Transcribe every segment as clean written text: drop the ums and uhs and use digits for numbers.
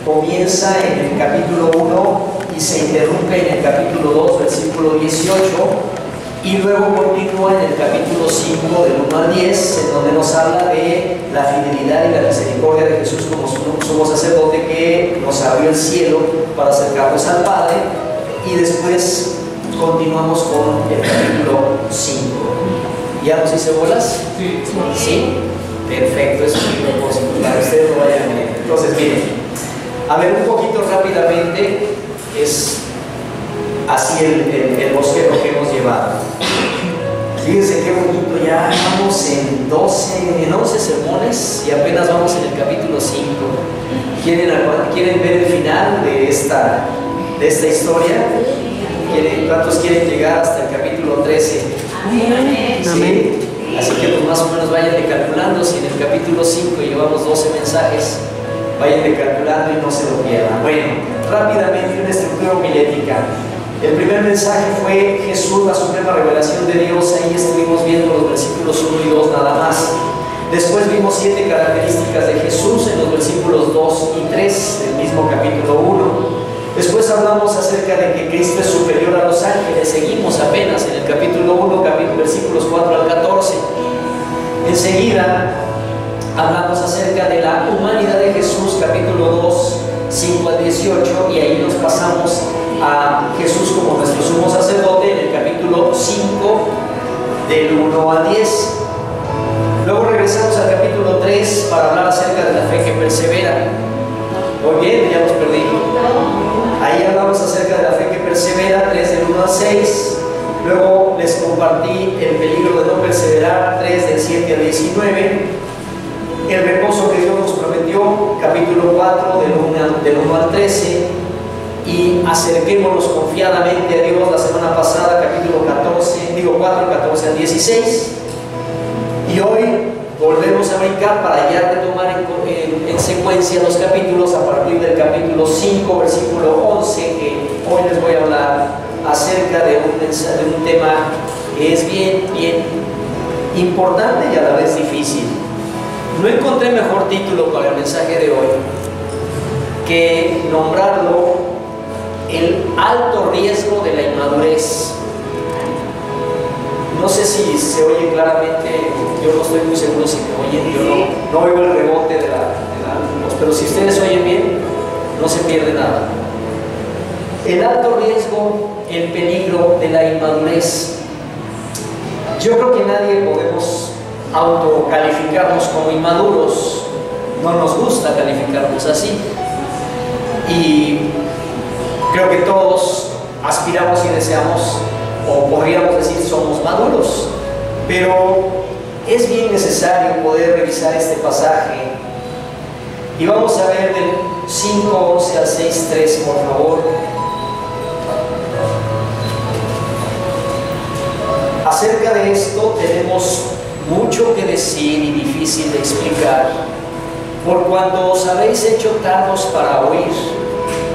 comienza en el capítulo 1 y se interrumpe en el capítulo 2, versículo 18, y luego continúa en el capítulo 5, del 1 al 10, en donde nos habla de la fidelidad y la misericordia de Jesús como sumo sacerdote que nos abrió el cielo para acercarnos al Padre, y después continuamos con el capítulo 5. ¿Ya nos hice bolas? Sí. ¿Sí? Perfecto, eso es mi propósito, para que ustedes no vayan bien. Entonces, miren, a ver un poquito rápidamente, es así el bosquejo que hemos llevado. Fíjense qué bonito, ya vamos en 11 sermones y apenas vamos en el capítulo 5. ¿Quieren ver el final de esta historia? ¿Cuántos quieren llegar hasta el capítulo 13? Amén. ¿Sí? Amén. Así que pues más o menos vayan calculando. Si en el capítulo 5 llevamos 12 mensajes, vayan calculando y no se lo pierdan. Bueno, rápidamente una estructura homilética. El primer mensaje fue Jesús, la suprema revelación de Dios. Ahí estuvimos viendo los versículos 1 y 2 nada más. Después vimos 7 características de Jesús en los versículos 2 y 3 del mismo capítulo 1. Después hablamos acerca de que Cristo es superior a los ángeles. Seguimos apenas en el capítulo 1, versículos 4 al 14. Enseguida hablamos acerca de la humanidad de Jesús, capítulo 2, 5 al 18, y ahí nos pasamos a Jesús como nuestro sumo sacerdote en el capítulo 5, del 1 al 10. Luego regresamos al capítulo 3 para hablar acerca de la fe que persevera. Muy bien, ya nos perdí. Ahí hablamos acerca de la fe que persevera, 3 del 1 al 6. Luego les compartí el peligro de no perseverar, 3 del 7 al 19. El reposo que Dios nos prometió, capítulo 4 del 1 al 13. Y acerquémonos confiadamente a Dios, la semana pasada, capítulo 4, 14 al 16. Y hoy volvemos a brincar para ya retomar en secuencia los capítulos a partir del capítulo 5, versículo 11, que hoy les voy a hablar acerca de un tema que es bien importante y a la vez difícil. No encontré mejor título para el mensaje de hoy que nombrarlo el alto riesgo de la inmadurez. No sé si se oye claramente, yo no estoy muy seguro si me oyen, yo no oigo el rebote de la voz, pero si ustedes oyen bien, no se pierde nada. El alto riesgo, el peligro de la inmadurez. Yo creo que nadie podemos autocalificarnos como inmaduros, no nos gusta calificarnos así. Y creo que todos aspiramos y deseamos, o podríamos decir somos maduros, pero es bien necesario poder revisar este pasaje y vamos a ver del 5:11 al 6:3, por favor. Acerca de esto tenemos mucho que decir y difícil de explicar, por cuanto os habéis hecho tardos para oír.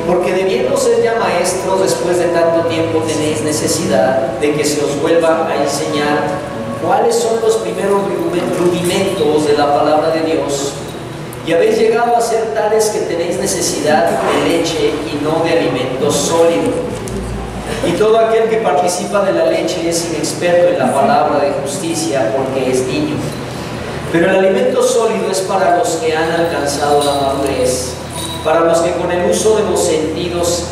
Porque debiendo ser ya maestros, después de tanto tiempo tenéis necesidad de que se os vuelva a enseñar cuáles son los primeros rudimentos de la palabra de Dios. Y habéis llegado a ser tales que tenéis necesidad de leche y no de alimento sólido. Y todo aquel que participa de la leche es inexperto en la palabra de justicia, porque es niño. Pero el alimento sólido es para los que han alcanzado la madurez, para los que con el uso de los sentidos,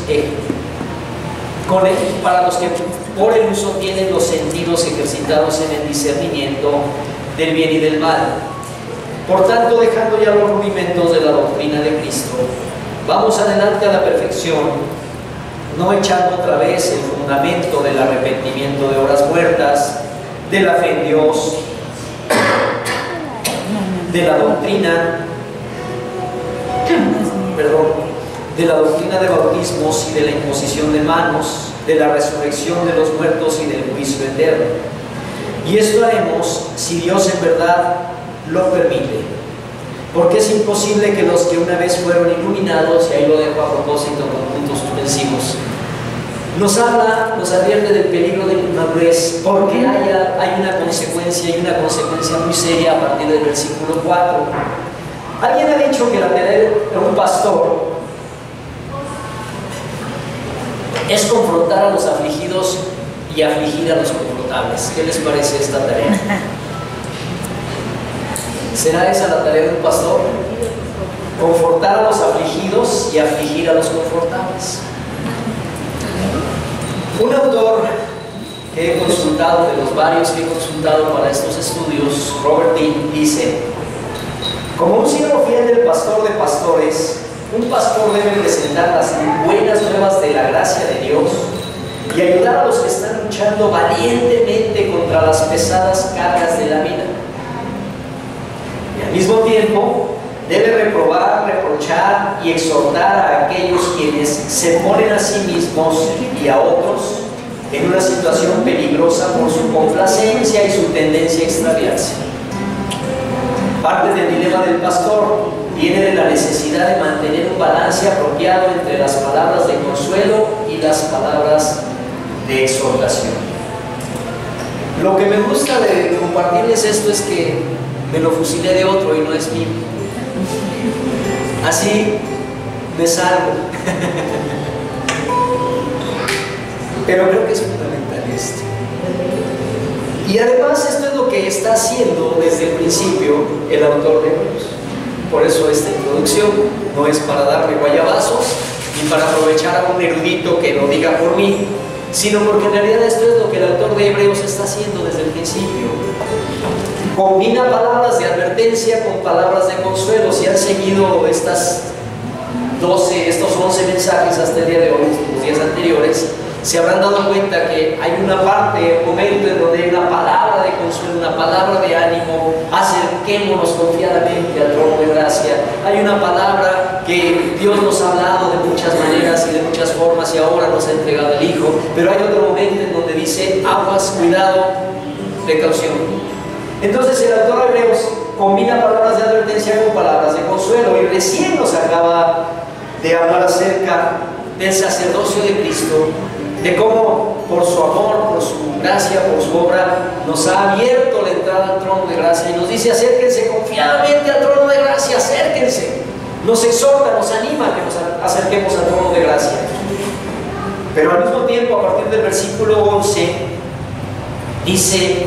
para los que por el uso tienen los sentidos ejercitados en el discernimiento del bien y del mal. Por tanto, dejando ya los rudimentos de la doctrina de Cristo, vamos adelante a la perfección, no echando otra vez el fundamento del arrepentimiento de obras muertas, de la fe en Dios, de la doctrina de bautismos y de la imposición de manos, de la resurrección de los muertos y del juicio eterno. Y esto haremos si Dios en verdad lo permite, porque es imposible que los que una vez fueron iluminados, y ahí lo dejo a propósito con puntos suspensivos, nos advierte del peligro de la inmadurez, porque hay una consecuencia muy seria a partir del versículo 4. Alguien ha dicho que la tarea de un pastor y afligir a los confortables. ¿Qué les parece esta tarea? ¿Será esa la tarea de un pastor? Confortar a los afligidos y afligir a los confortables. Un autor que he consultado, de los varios que he consultado para estos estudios, Robert Dean, dice: como un siervo fiel del pastor de pastores, un pastor debe presentar las buenas nuevas de la gracia de Dios y ayudar a los que están luchando valientemente contra las pesadas cargas de la vida. Y al mismo tiempo debe reprobar, reprochar y exhortar a aquellos quienes se ponen a sí mismos y a otros en una situación peligrosa por su complacencia y su tendencia a extraviarse. Parte del dilema del pastor viene de la necesidad de mantener un balance apropiado entre las palabras de consuelo y las palabras de exhortación. Lo que me gusta de compartirles esto es que me lo fusilé de otro y no es mío. Así me salvo. Pero creo que es fundamental esto. Y además esto es lo que está haciendo desde el principio el autor de Hebreos. Por eso esta introducción no es para darme guayabazos ni para aprovechar a un erudito que lo diga por mí, sino porque en realidad esto es lo que el autor de Hebreos está haciendo desde el principio. Combina palabras de advertencia con palabras de consuelo. Si han seguido estos 11 mensajes hasta el día de hoy, los días anteriores, se habrán dado cuenta que hay una parte, un momento en donde hay una palabra de consuelo, una palabra de ánimo: acerquémonos confiadamente al trono de gracia. Hay una palabra que Dios nos ha hablado de muchas maneras y de muchas formas y ahora nos ha entregado el Hijo, pero hay otro momento en donde dice: aguas, cuidado, precaución. Entonces el autor de Hebreos combina palabras de advertencia con palabras de consuelo, y recién nos acaba de hablar acerca del sacerdocio de Cristo, de cómo por su amor, por su gracia, por su obra, nos ha abierto la entrada al trono de gracia y nos dice: acérquense confiadamente al trono de gracia, acérquense. Nos exhorta, nos anima a que nos acerquemos al trono de gracia. Pero al mismo tiempo, a partir del versículo 11, dice: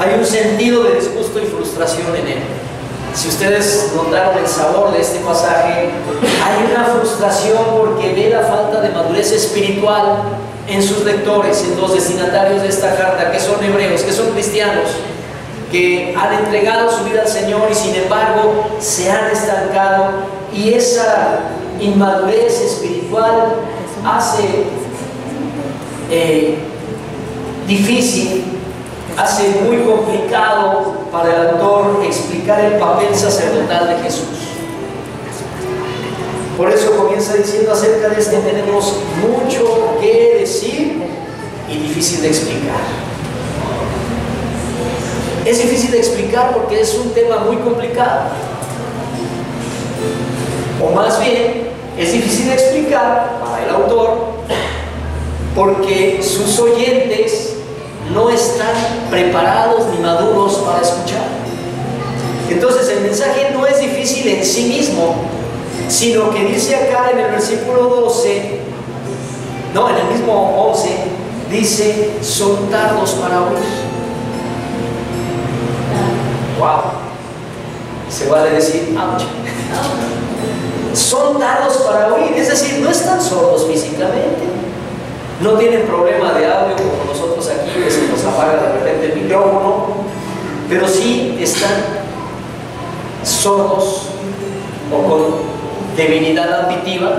hay un sentido de disgusto y frustración en él. Si ustedes notaron el sabor de este pasaje, hay una frustración porque ve la falta de madurez espiritual en sus lectores, en los destinatarios de esta carta, que son hebreos, que son cristianos, que han entregado su vida al Señor y sin embargo se han estancado, y esa inmadurez espiritual hace difícil, hace muy complicado para el autor explicar el papel sacerdotal de Jesús. Por eso comienza diciendo: acerca de este tenemos mucho que decir y difícil de explicar. Es difícil de explicar porque es un tema muy complicado, o más bien es difícil de explicar para el autor porque sus oyentes no están preparados ni maduros para escuchar. Entonces el mensaje no es difícil en sí mismo, sino que dice acá en el versículo 12, no, en el mismo 11, dice: son tardos para oír. Wow, se vale decir ouch. Son tardos para oír, es decir, no están sordos físicamente, no tienen problema de audio como nosotros aquí, que se nos apaga de repente el micrófono, pero sí están sordos o con debilidad auditiva.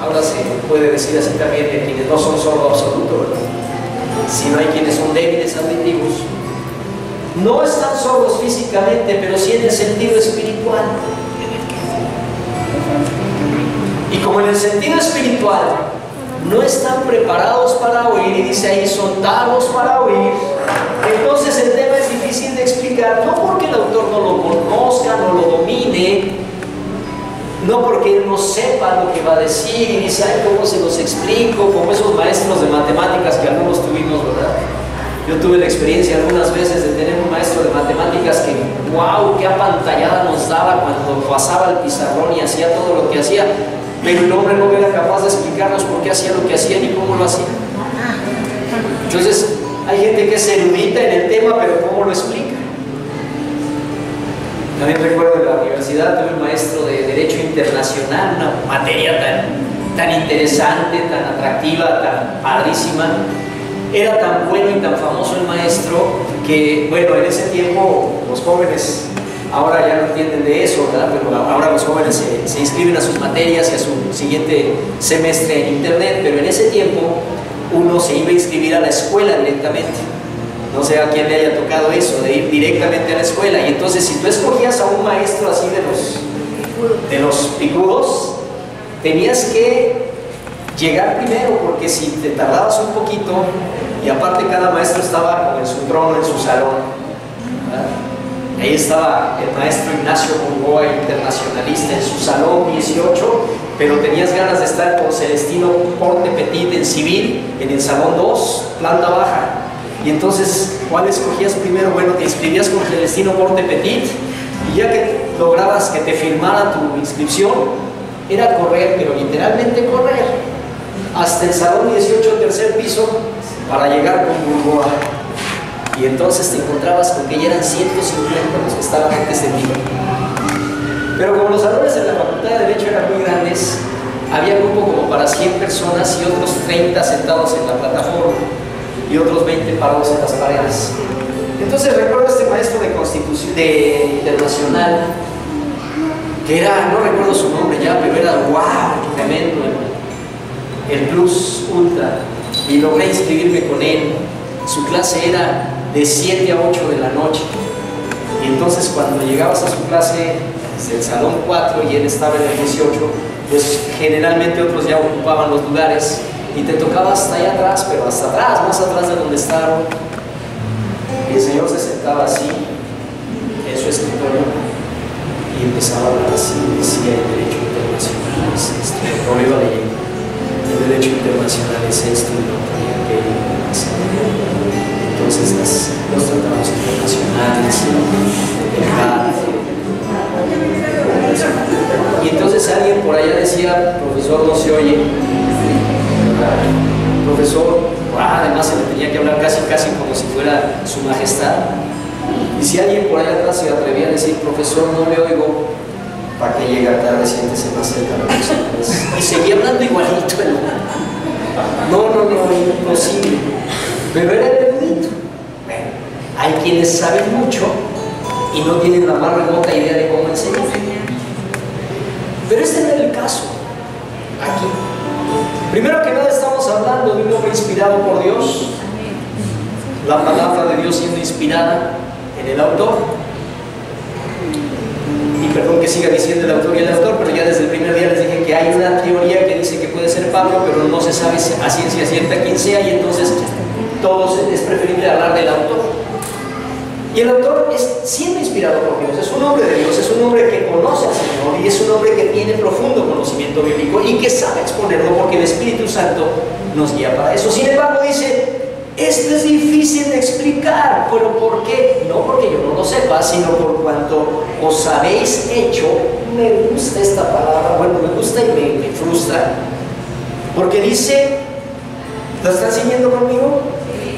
Ahora se puede decir así también de quienes no son sordos absolutos, ¿verdad? Sino hay quienes son débiles auditivos. No están sordos físicamente, pero sí en el sentido espiritual. Y como en el sentido espiritual no están preparados para oír, y dice ahí: son tardos para oír, entonces el tema es difícil de explicar, no porque el autor no lo conozca, no lo domine, no porque él no sepa lo que va a decir y dice: ay, ¿cómo se los explico? Como esos maestros de matemáticas que algunos tuvimos, ¿verdad? Yo tuve la experiencia algunas veces de tener un maestro de matemáticas que, wow, qué apantallada nos daba cuando pasaba el pizarrón y hacía todo lo que hacía, pero el hombre no era capaz de explicarnos por qué hacía lo que hacía ni cómo lo hacía. Entonces, hay gente que es erudita en el tema, pero ¿cómo lo explica? También recuerdo en la universidad tuve un maestro de Derecho Internacional, una materia tan interesante, tan atractiva, tan padrísima. Era tan bueno y tan famoso el maestro que, bueno, en ese tiempo los jóvenes ahora ya no entienden de eso, ¿verdad? Pero ahora los jóvenes se inscriben a sus materias y a su siguiente semestre en internet, pero en ese tiempo uno se iba a inscribir a la escuela directamente. No sé a quién le haya tocado eso, de ir directamente a la escuela. Y entonces, si tú escogías a un maestro así de los picudos, tenías que llegar primero, porque si te tardabas un poquito, y aparte cada maestro estaba como en su trono, en su salón, ¿verdad? Ahí estaba el maestro Ignacio Mongoa, internacionalista, en su salón 18, pero tenías ganas de estar con Celestino Porte Petit en civil, en el salón 2, planta baja. Y entonces, ¿cuál escogías primero? Bueno, te inscribías con Celestino Porte Petit, y ya que lograbas que te firmara tu inscripción, era correr, pero literalmente correr, hasta el salón 18, tercer piso, para llegar con Mongoa. Y entonces te encontrabas con que ya eran 150 los que estaban antes de ti. Pero como los salones de la Facultad de Derecho eran muy grandes, había grupo como para 100 personas y otros 30 sentados en la plataforma y otros 20 parados en las paredes. Entonces recuerdo a este maestro de Constitución, de Internacional, que era, no recuerdo su nombre ya, pero era wow, tremendo, el plus ultra, y logré inscribirme con él. Su clase era de 7 a 8 de la noche, y entonces cuando llegabas a su clase desde el salón 4 y él estaba en el 18, pues generalmente otros ya ocupaban los lugares y te tocaba hasta allá atrás, pero hasta atrás, más atrás de donde estaban. Y el señor se sentaba así en su escritorio y empezaba a hablar así, decía: el derecho internacional es esto, lo iba leyendo, el derecho internacional es esto y lo otro y aquello. Entonces los tratados internacionales, el GATT. Y entonces alguien por allá decía: profesor, no se oye. Profesor, además se le tenía que hablar casi como si fuera su majestad. Y si alguien por allá atrás se atrevía a decir: profesor, no le oigo, ¿para que llega tarde? Siéntese más cerca de los. Y seguía hablando igualito. No, imposible. Pero era el erudito. Bueno, hay quienes saben mucho y no tienen la más remota idea de cómo enseñar. Pero este no era el caso aquí. Primero que nada, estamos hablando de un hombre inspirado por Dios, la palabra de Dios siendo inspirada en el autor. Y perdón que siga diciendo el autor y el autor, pero ya desde el primer día les dije que hay una teoría que dice que puede ser Pablo, pero no se sabe a ciencia cierta quién sea, y entonces es preferible hablar del autor. Y el autor es siempre inspirado por Dios, es un hombre de Dios, es un hombre que conoce al Señor y es un hombre que tiene profundo conocimiento bíblico y que sabe exponerlo porque el Espíritu Santo nos guía para eso. Sin embargo, dice: esto es difícil de explicar. ¿Pero por qué? No porque yo no lo sepa, sino por cuanto os habéis hecho. Me gusta esta palabra, bueno, me gusta y me frustra, porque dice, ¿lo están siguiendo conmigo?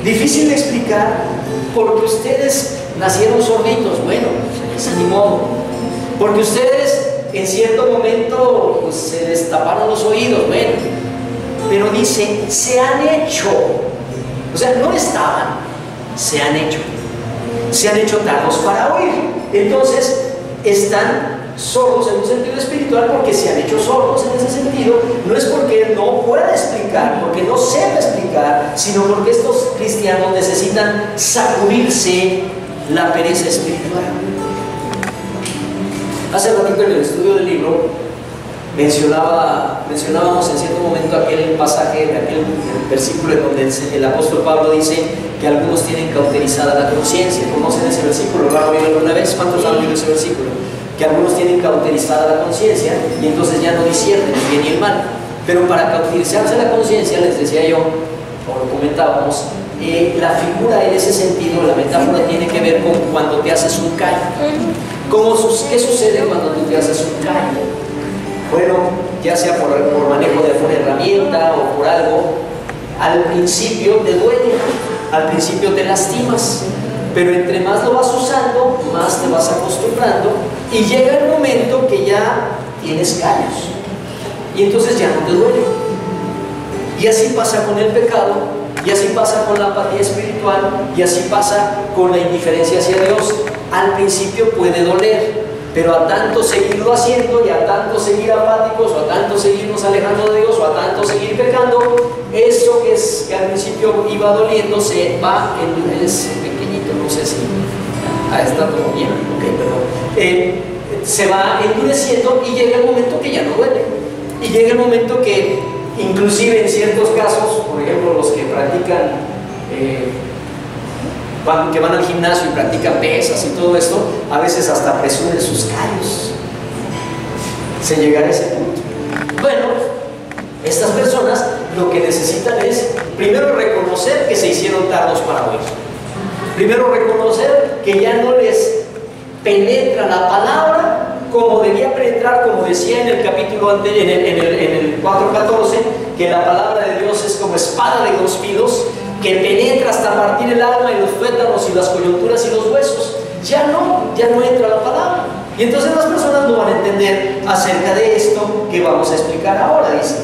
Difícil de explicar porque ustedes nacieron sorditos. Bueno, pues, ni modo. Porque ustedes en cierto momento pues, se les taparon los oídos. Bueno, pero dice: se han hecho. O sea, no estaban, se han hecho. Se han hecho tardos para oír. Entonces, están sordos en un sentido espiritual porque se han hecho sordos en ese sentido. No es porque no pueda explicar, porque no sepa explicar, sino porque estos cristianos necesitan sacudirse la pereza espiritual. Hace ratito en el estudio del libro mencionábamos en cierto momento aquel pasaje, aquel versículo en donde el apóstol Pablo dice que algunos tienen cauterizada la conciencia. ¿Conocen ese versículo? ¿Lo han oído alguna vez? ¿Cuántos han oído ese versículo? Que algunos tienen cauterizada la conciencia y entonces ya no disciernen el bien y el mal. Pero para cauterizarse la conciencia, les decía yo, o lo comentábamos, la figura en ese sentido, la metáfora tiene que ver con cuando te haces un callo. ¿Qué sucede cuando tú te haces un callo? Bueno, ya sea por manejo de alguna herramienta o por algo, al principio te duele, al principio te lastimas, pero entre más lo vas usando, más te vas acostumbrando y llega el momento que ya tienes callos y entonces ya no te duele. Y así pasa con el pecado, y así pasa con la apatía espiritual, y así pasa con la indiferencia hacia Dios. Al principio puede doler, pero a tanto seguirlo haciendo y a tanto seguir apáticos, o a tanto seguirnos alejando de Dios, o a tanto seguir pecando, eso que al principio iba doliendo se va, es pequeñito, no sé si está todo bien, se va endureciendo y llega el momento que ya no duele, y llega el momento que inclusive en ciertos casos, por ejemplo los que practican que van al gimnasio y practican pesas y todo esto, a veces hasta presumen sus callos. Se llega a ese punto. Bueno, estas personas lo que necesitan es primero reconocer que se hicieron tardos para oír. Primero reconocer que ya no les penetra la palabra como debía penetrar, como decía en el capítulo anterior, en el 4:14, que la palabra de Dios es como espada de dos filos, que penetra hasta partir el alma y los tuétanos y las coyunturas y los huesos. Ya no entra la palabra. Y entonces las personas no van a entender acerca de esto que vamos a explicar ahora, dice.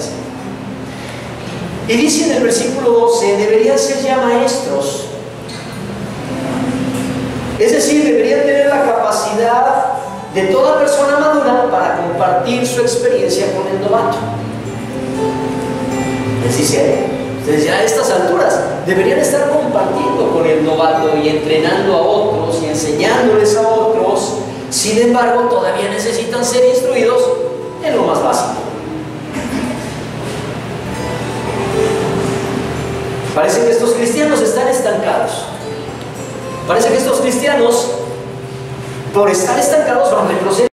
Y dice en el versículo 12, deberían ser ya maestros. Es decir, deberían tener la capacidad de toda persona madura para compartir su experiencia con el novato. Les dice, ustedes ya a estas alturas deberían estar compartiendo con el novato y entrenando a otros y enseñándoles a otros. Sin embargo, todavía necesitan ser instruidos en lo más básico. Parece que estos cristianos están estancados. Parece que estos cristianos, por estar estancados, van retrocediendo.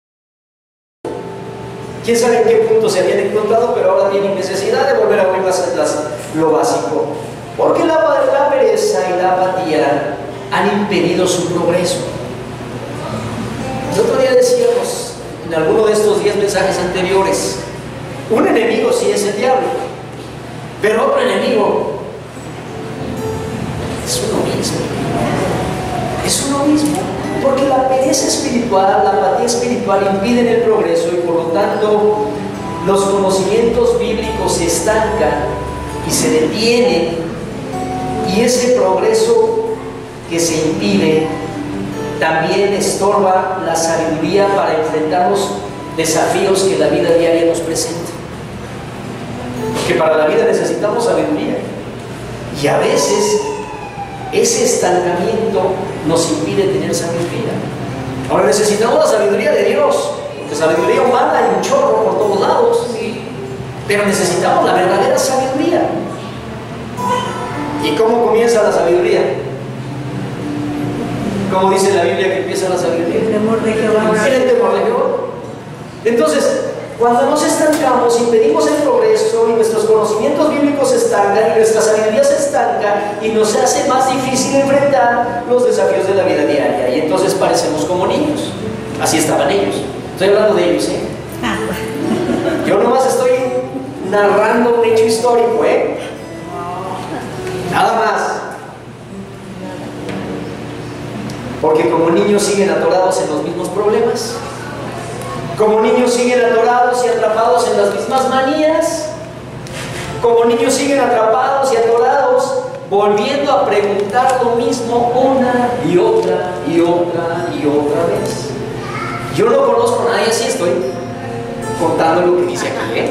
Quién sabe en qué punto se habían encontrado, pero ahora tienen necesidad de volver a oír lo básico. Porque la pereza y la apatía han impedido su progreso. El otro día decíamos, en alguno de estos 10 mensajes anteriores, un enemigo sí es el diablo, pero otro enemigo es uno mismo. Es uno mismo, porque la pereza espiritual, la apatía espiritual impiden el progreso y por lo tanto los conocimientos bíblicos se estancan y se detienen, y ese progreso que se impide también estorba la sabiduría para enfrentar los desafíos que la vida diaria nos presenta. Porque para la vida necesitamos sabiduría, y a veces ese estancamiento nos impide tener sabiduría. Ahora necesitamos la sabiduría de Dios, porque sabiduría humana hay un chorro por todos lados, ¿sí? Pero necesitamos la verdadera sabiduría. ¿Y cómo comienza la sabiduría? ¿Cómo dice la Biblia que empieza la sabiduría? El temor de Jehová. El temor de Jehová. Entonces, cuando nos estancamos, impedimos el progreso y nuestros conocimientos bíblicos se estancan y nuestra sabiduría se estanca y nos hace más difícil enfrentar los desafíos de la vida diaria, y entonces parecemos como niños. Así estaban ellos. Estoy hablando de ellos, ¿eh? Yo nomás estoy narrando un hecho histórico, ¿eh? Nada más. Porque como niños siguen atorados en los mismos problemas. Como niños siguen atorados y atrapados en las mismas manías. Como niños siguen atrapados y atorados, volviendo a preguntar lo mismo una y otra y otra y otra vez. Yo no conozco a nadie así, estoy contando lo que dice aquí, ¿eh?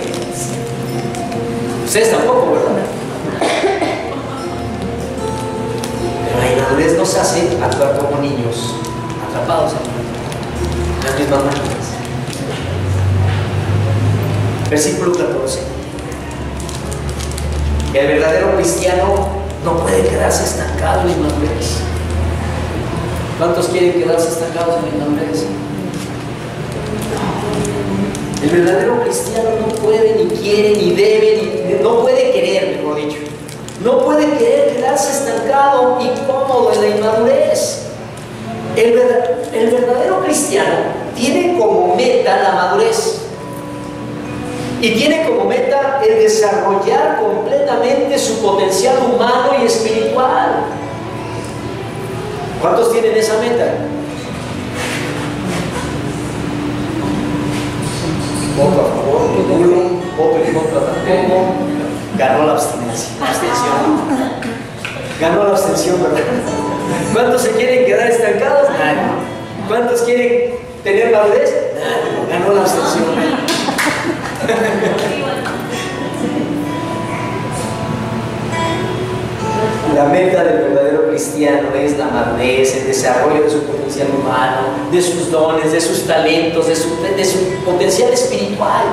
Ustedes tampoco, ¿verdad? Pero la inmadurez nos hace actuar como niños, atrapados en las mismas manías. Versículo 14. El verdadero cristiano no puede quedarse estancado en la inmadurez. ¿Cuántos quieren quedarse estancados en la inmadurez? El verdadero cristiano no puede, ni quiere, ni debe, no puede querer, mejor dicho. No puede querer quedarse estancado y cómodo en la inmadurez. El verdadero cristiano tiene como meta la madurez. Y tiene como meta el desarrollar completamente su potencial humano y espiritual. ¿Cuántos tienen esa meta? Voto a favor, nulo, voto en contra tampoco. Ganó la abstinencia. Abstención. Ganó la abstención, ¿verdad? ¿Cuántos se quieren quedar estancados? Nadie. ¿Cuántos quieren tener madurez? Nadie. Ganó la abstención. La meta del verdadero cristiano es la madurez, el desarrollo de su potencial humano, de sus dones, de sus talentos, de su potencial espiritual.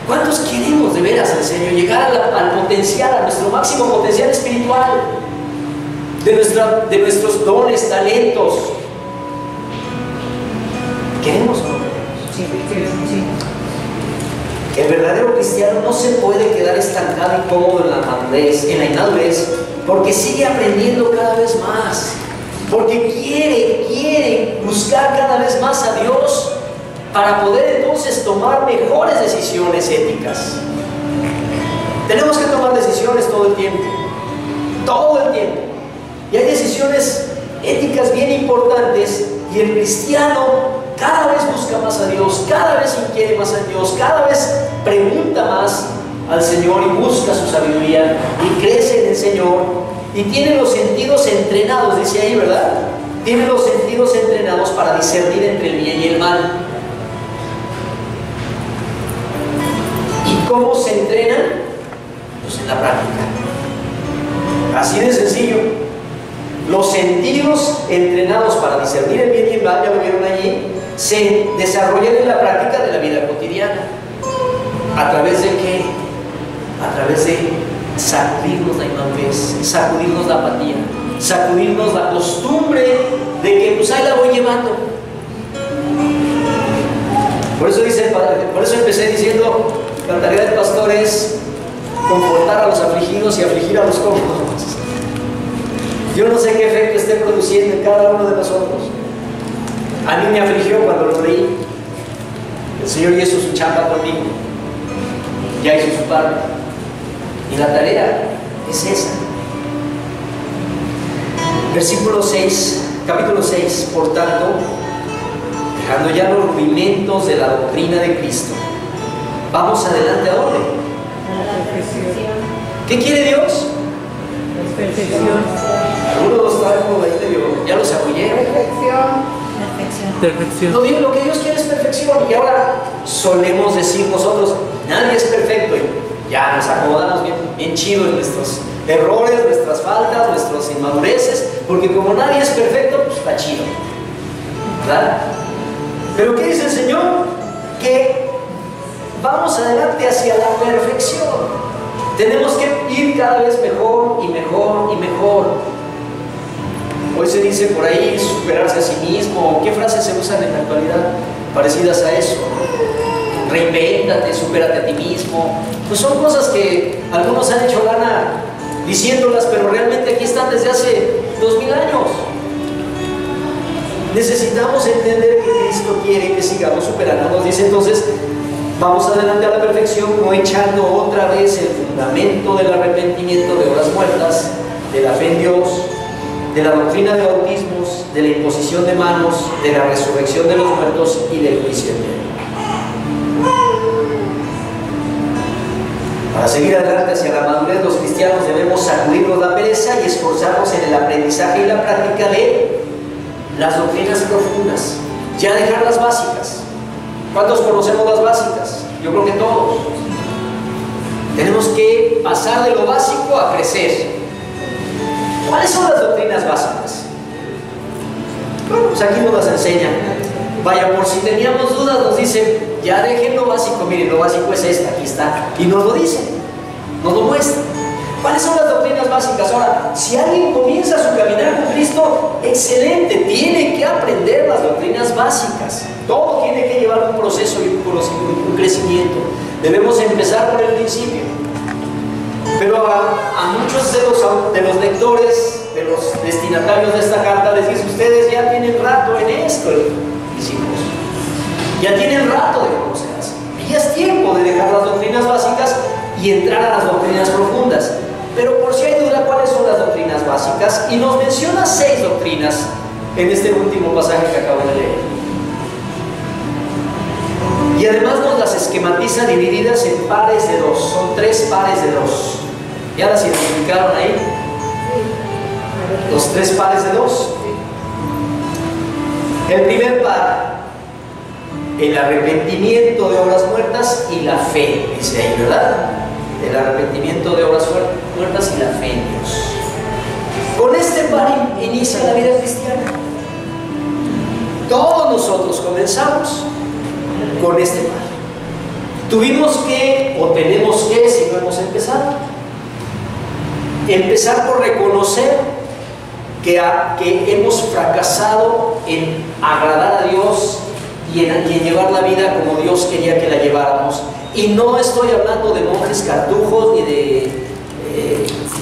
¿Cuántos queremos de veras, en serio, llegar al potencial, a nuestro máximo potencial espiritual? De nuestros dones, talentos. ¿Queremos o no queremos? Sí, sí. El verdadero cristiano no se puede quedar estancado y cómodo en la inmadurez, porque sigue aprendiendo cada vez más, porque quiere buscar cada vez más a Dios para poder entonces tomar mejores decisiones éticas. Tenemos que tomar decisiones todo el tiempo, y hay decisiones éticas bien importantes, y el cristiano cada vez busca más a Dios, cada vez inquiere más a Dios, cada vez pregunta más al Señor y busca su sabiduría y crece en el Señor y tiene los sentidos entrenados, dice ahí, ¿verdad? Tiene los sentidos entrenados para discernir entre el bien y el mal. ¿Y cómo se entrenan? Pues en la práctica. Así de sencillo. Los sentidos entrenados para discernir el bien y el mal, ya lo vieron allí, se desarrollan en la práctica de la vida cotidiana. ¿A través de qué? A través de sacudirnos la inmadurez, sacudirnos la apatía, sacudirnos la costumbre de que pues ahí la voy llevando. Por eso empecé diciendo, la tarea del pastor es confortar a los afligidos y afligir a los cómodos. Yo no sé qué efecto esté produciendo en cada uno de nosotros. A mí me afligió cuando lo leí. El Señor hizo su chamba conmigo, ya hizo su parte, y la tarea es esa. Versículo 6, capítulo 6. Por tanto, dejando ya los rudimentos de la doctrina de Cristo, vamos adelante. ¿A dónde? ¿Qué quiere Dios? Perfección. Algunos los traemos ahí medio, ya los apoyé. Perfección. No digo, lo que Dios quiere es perfección. Y ahora solemos decir nosotros, nadie es perfecto. Y ya nos acomodamos bien chido en nuestros errores, nuestras faltas, nuestras inmadureces, porque como nadie es perfecto, pues está chido, ¿verdad? Pero ¿qué dice el Señor? Que vamos adelante hacia la perfección. Tenemos que ir cada vez mejor y mejor y mejor. Hoy se dice por ahí superarse a sí mismo. ¿Qué frases se usan en la actualidad parecidas a eso? Reinvéntate, supérate a ti mismo. Pues son cosas que algunos han hecho gana diciéndolas, pero realmente aquí están desde hace 2000 años. Necesitamos entender que Cristo quiere que sigamos superándonos. Dice entonces, vamos adelante a la perfección, no echando otra vez el fundamento del arrepentimiento de obras muertas, de la fe en Dios, de la doctrina de bautismos, de la imposición de manos, de la resurrección de los muertos y del juicio eterno. Para seguir adelante hacia la madurez, los cristianos debemos sacudirnos la pereza y esforzarnos en el aprendizaje y la práctica de las doctrinas profundas, ya dejar las básicas. ¿Cuántos conocemos las básicas? Yo creo que todos. Tenemos que pasar de lo básico a crecer. ¿Cuáles son las doctrinas básicas? Bueno, pues aquí nos las enseñan. Vaya, por si teníamos dudas, nos dicen, ya dejen lo básico. Miren, lo básico es esta, aquí está. Y nos lo dicen, nos lo muestran. ¿Cuáles son las doctrinas básicas? Ahora, si alguien comienza su caminar con Cristo, excelente, tiene que aprender las doctrinas básicas. Todo tiene que llevar un proceso y un crecimiento. Debemos empezar por el principio. Pero a muchos de los lectores, de los destinatarios de esta carta, les dice, ustedes ya tienen rato en esto, discípulos. Ya tienen rato de conocerlas. Y ya es tiempo de dejar las doctrinas básicas y entrar a las doctrinas profundas. Pero por si hay duda, ¿cuáles son las doctrinas básicas? básicas y nos menciona 6 doctrinas en este último pasaje que acabo de leer. Y además nos las esquematiza divididas en pares de 2. Son 3 pares de 2. ¿Ya las identificaron ahí? Los 3 pares de 2. El primer par, el arrepentimiento de obras muertas y la fe, dice ahí, ¿verdad? El arrepentimiento de obras muertas y la fe en Dios. Con este par inicia la vida cristiana. Todos nosotros comenzamos con este par. Tuvimos que, o tenemos que, si no hemos empezado, empezar por reconocer que hemos fracasado en agradar a Dios y en llevar la vida como Dios quería que la lleváramos. Y no estoy hablando de monjes cartujos ni de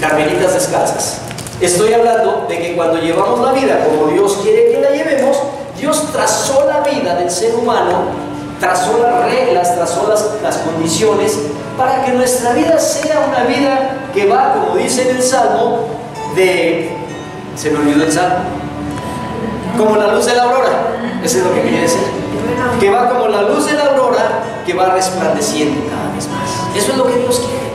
carmelitas descalzas. Estoy hablando de que cuando llevamos la vida como Dios quiere que la llevemos, Dios trazó la vida del ser humano, trazó las reglas, trazó las condiciones para que nuestra vida sea una vida que va, como dice en el Salmo, se me olvidó el Salmo, como la luz de la aurora. Eso es lo que quería decir. Que va como la luz de la aurora, que va resplandeciendo cada vez más. Eso es lo que Dios quiere.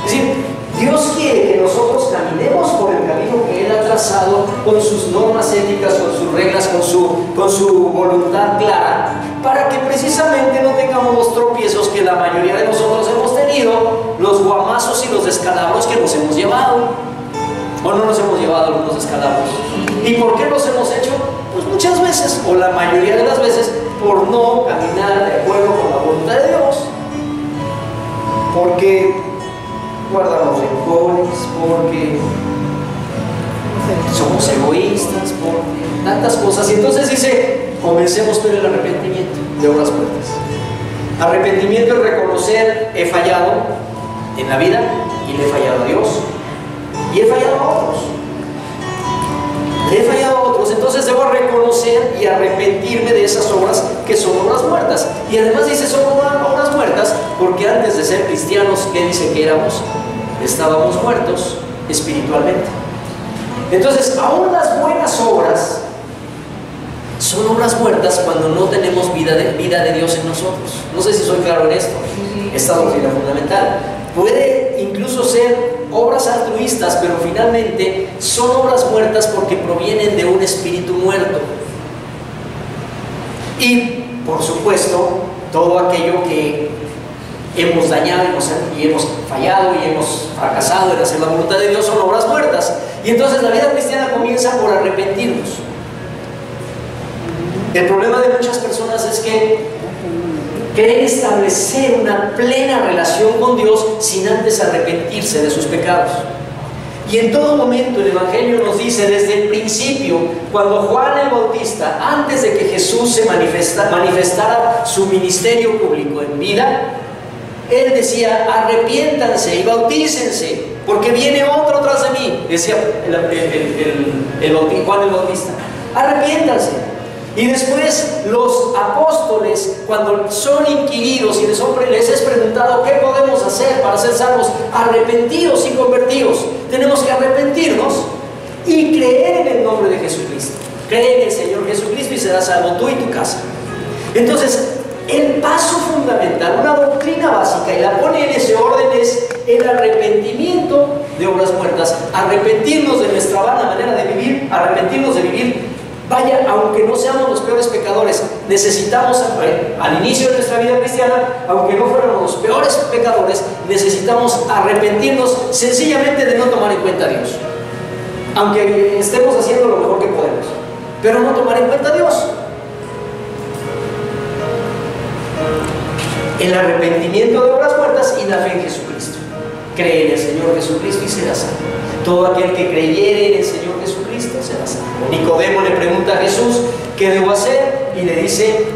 Es decir, Dios quiere que nosotros caminemos por el camino que Él ha trazado, con sus normas éticas, con sus reglas, con su voluntad clara, para que precisamente no tengamos los tropiezos que la mayoría de nosotros hemos tenido, los guamazos y los descalabros que nos hemos llevado. ¿O no nos hemos llevado algunos descalabros? ¿Y por qué los hemos hecho? Pues muchas veces, o la mayoría de las veces, por no caminar de acuerdo con la voluntad de Dios. Porque guardamos rencores, porque somos egoístas, por tantas cosas. Y entonces dice, comencemos por el arrepentimiento de obras muertas. Arrepentimiento es reconocer, he fallado en la vida y le he fallado a Dios. Y he fallado a otros. Le he fallado a otros. Entonces debo reconocer y arrepentirme de esas obras que son obras muertas. Y además dice son obras muertas porque antes de ser cristianos, ¿qué dice que éramos? Estábamos muertos espiritualmente. Entonces, aún las buenas obras son obras muertas cuando no tenemos vida de Dios en nosotros. No sé si soy claro en esto. Esta doctrina fundamental. Puede incluso ser obras altruistas, pero finalmente son obras muertas porque provienen de un espíritu muerto. Y, por supuesto, todo aquello que hemos dañado y hemos fallado y hemos fracasado en hacer la voluntad de Dios son obras muertas. Y entonces la vida cristiana comienza por arrepentirnos. El problema de muchas personas es que quieren establecer una plena relación con Dios sin antes arrepentirse de sus pecados. Y en todo momento el Evangelio nos dice desde el principio, cuando Juan el Bautista, antes de que Jesús se manifestara su ministerio público en vida, él decía, arrepiéntanse y bautícense, porque viene otro tras de mí, decía Juan el Bautista, arrepiéntanse. Y después los apóstoles, cuando son inquiridos y les es preguntado qué podemos hacer para ser salvos, arrepentidos y convertidos. Tenemos que arrepentirnos y creer en el nombre de Jesucristo. Cree en el Señor Jesucristo y serás salvo tú y tu casa. Entonces, el paso fundamental, una doctrina básica, y la pone en ese orden, es el arrepentimiento de obras muertas. Arrepentirnos de nuestra vana manera de vivir, arrepentirnos de vivir. Vaya, aunque no seamos los peores pecadores, necesitamos, al inicio de nuestra vida cristiana, aunque no fuéramos los peores pecadores, necesitamos arrepentirnos sencillamente de no tomar en cuenta a Dios. Aunque estemos haciendo lo mejor que podemos, pero no tomar en cuenta a Dios. El arrepentimiento de obras muertas y la fe en Jesucristo. Cree en el Señor Jesucristo y será salvo. Todo aquel que creyere en el Señor Jesucristo será salvo. Nicodemo le pregunta a Jesús, ¿qué debo hacer? Y le dice,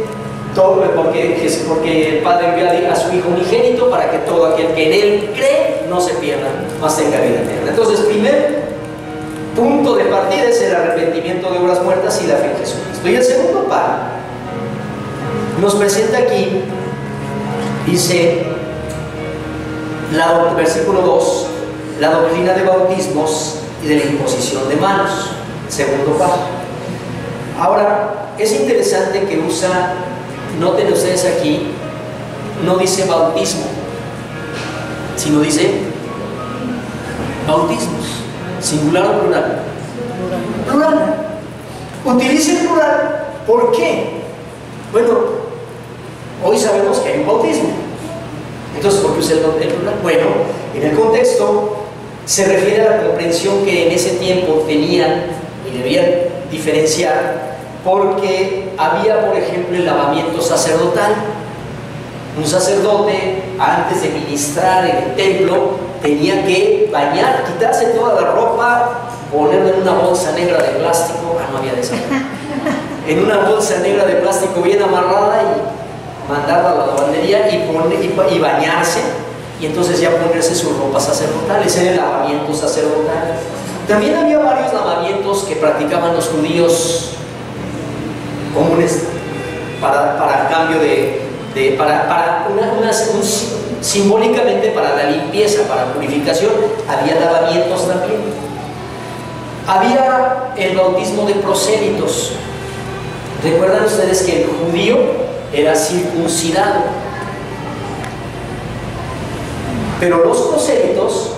porque el Padre envió a su Hijo unigénito para que todo aquel que en Él cree no se pierda, mas tenga vida eterna. Entonces, primer punto de partida es el arrepentimiento de obras muertas y la fe en Jesucristo. Y el segundo par nos presenta aquí, dice, versículo 2, la doctrina de bautismos y de la imposición de manos, segundo paso. Ahora, es interesante que usa, noten ustedes aquí, no dice bautismo, sino dice bautismos, singular o plural. Plural. Utiliza el plural. ¿Por qué? Bueno, hoy sabemos que hay un bautismo. Entonces, ¿por qué usa el plural? Bueno, en el contexto se refiere a la comprensión que en ese tiempo tenían y debían diferenciar, porque había, por ejemplo, el lavamiento sacerdotal. Un sacerdote, antes de ministrar en el templo, tenía que bañar, quitarse toda la ropa, ponerla en una bolsa negra de plástico, no había de esa, en una bolsa negra de plástico bien amarrada y mandarla a la lavandería y bañarse, y entonces ya ponerse su ropa sacerdotal. Ese era el lavamiento sacerdotal. También había varios lavamientos que practicaban los judíos comunes para cambio simbólicamente para la limpieza, para purificación. Había lavamientos también. Había el bautismo de prosélitos. ¿Recuerdan ustedes que el judío era circuncidado? Pero los prosélitos,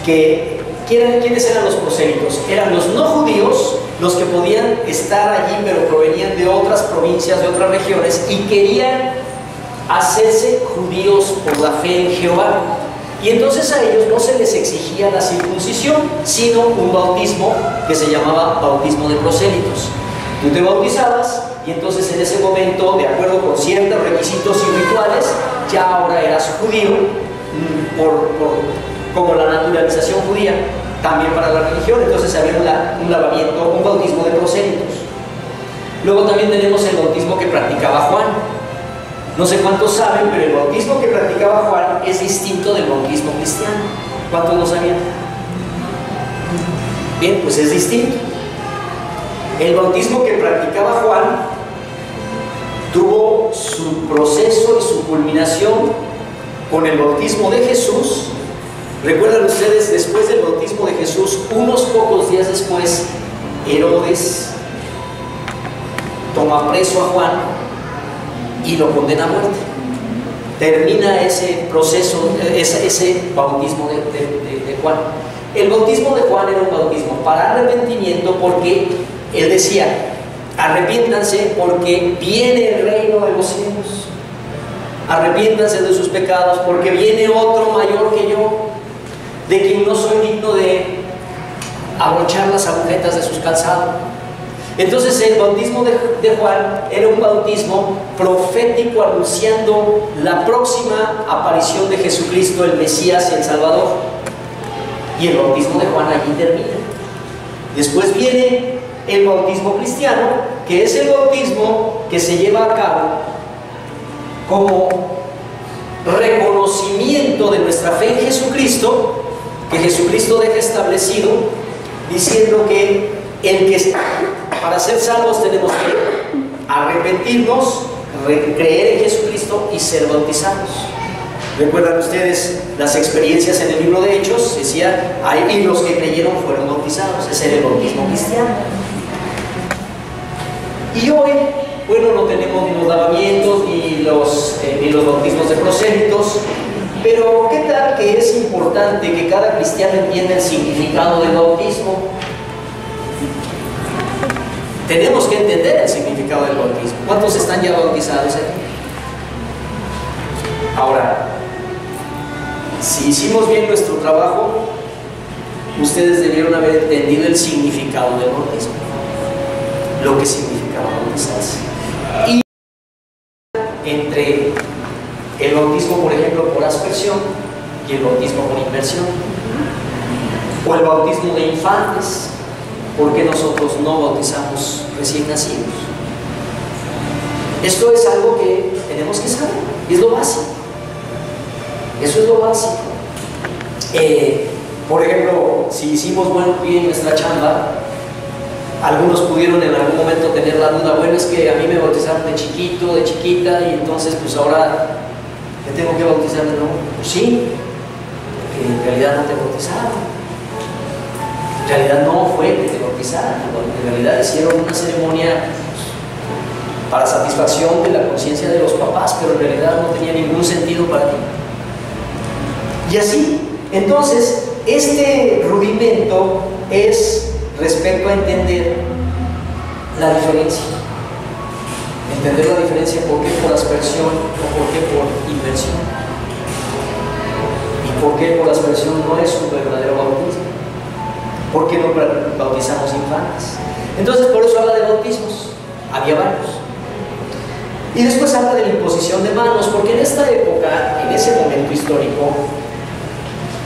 ¿quiénes eran los prosélitos? Eran los no judíos, los que podían estar allí pero provenían de otras provincias, de otras regiones, y querían hacerse judíos por la fe en Jehová. Y entonces a ellos no se les exigía la circuncisión, sino un bautismo que se llamaba bautismo de prosélitos. Tú te bautizabas y entonces en ese momento, de acuerdo con ciertos requisitos y rituales, ya ahora eras judío, como la naturalización judía, también para la religión. Entonces había un lavamiento, un bautismo de prosélitos. Luego también tenemos el bautismo que practicaba Juan. No sé cuántos saben, pero el bautismo que practicaba Juan es distinto del bautismo cristiano. ¿Cuántos lo sabían? Bien, pues es distinto. El bautismo que practicaba Juan tuvo su proceso y su culminación con el bautismo de Jesús. ¿Recuerdan ustedes? Después del bautismo de Jesús, unos pocos días después, Herodes toma preso a Juan y lo condena a muerte. Termina ese proceso, ese bautismo de Juan. El bautismo de Juan era un bautismo para arrepentimiento, porque él decía: arrepiéntanse porque viene el reino de los cielos. Arrepiéntanse de sus pecados porque viene otro mayor que yo, de quien no soy digno de abrochar las agujetas de sus calzados. Entonces el bautismo de Juan era un bautismo profético, anunciando la próxima aparición de Jesucristo, el Mesías y el Salvador. Y el bautismo de Juan allí termina. Después viene el bautismo cristiano, que es el bautismo que se lleva a cabo como reconocimiento de nuestra fe en Jesucristo, que Jesucristo deja establecido, diciendo que para ser salvos tenemos que arrepentirnos, creer en Jesucristo y ser bautizados. ¿Recuerdan ustedes las experiencias en el libro de Hechos? Decía, y los que creyeron fueron bautizados. Ese era el bautismo cristiano. Y hoy, bueno, no tenemos ni los lavamientos ni los bautismos de prosélitos, pero ¿qué tal que es importante que cada cristiano entienda el significado del bautismo? Tenemos que entender el significado del bautismo. ¿Cuántos están ya bautizados aquí? Ahora, si hicimos bien nuestro trabajo, ustedes debieron haber entendido el significado del bautismo, lo que significaba bautizarse. Y entre el bautismo, por ejemplo, por aspersión y el bautismo por inmersión, o el bautismo de infantes, porque nosotros no bautizamos recién nacidos. Esto es algo que tenemos que saber, es lo básico. Eso es lo básico. Por ejemplo, si hicimos bien nuestra chamba, algunos pudieron en algún momento tener la duda: bueno, es que a mí me bautizaron de chiquito, de chiquita, y entonces pues ahora me tengo que bautizar de nuevo. Pues sí, porque en realidad no te bautizaron. En realidad no fue que te bautizaran, en realidad hicieron una ceremonia para satisfacción de la conciencia de los papás, pero en realidad no tenía ningún sentido para ti. Y así, entonces, este rudimento es respecto a entender la diferencia. Entender la diferencia, por qué por aspersión o por qué por inmersión. Y por qué por aspersión no es un verdadero bautismo. ¿Por qué no bautizamos infantes? Entonces, por eso habla de bautismos. Había varios. Y después habla de la imposición de manos, porque en esta época, en ese momento histórico,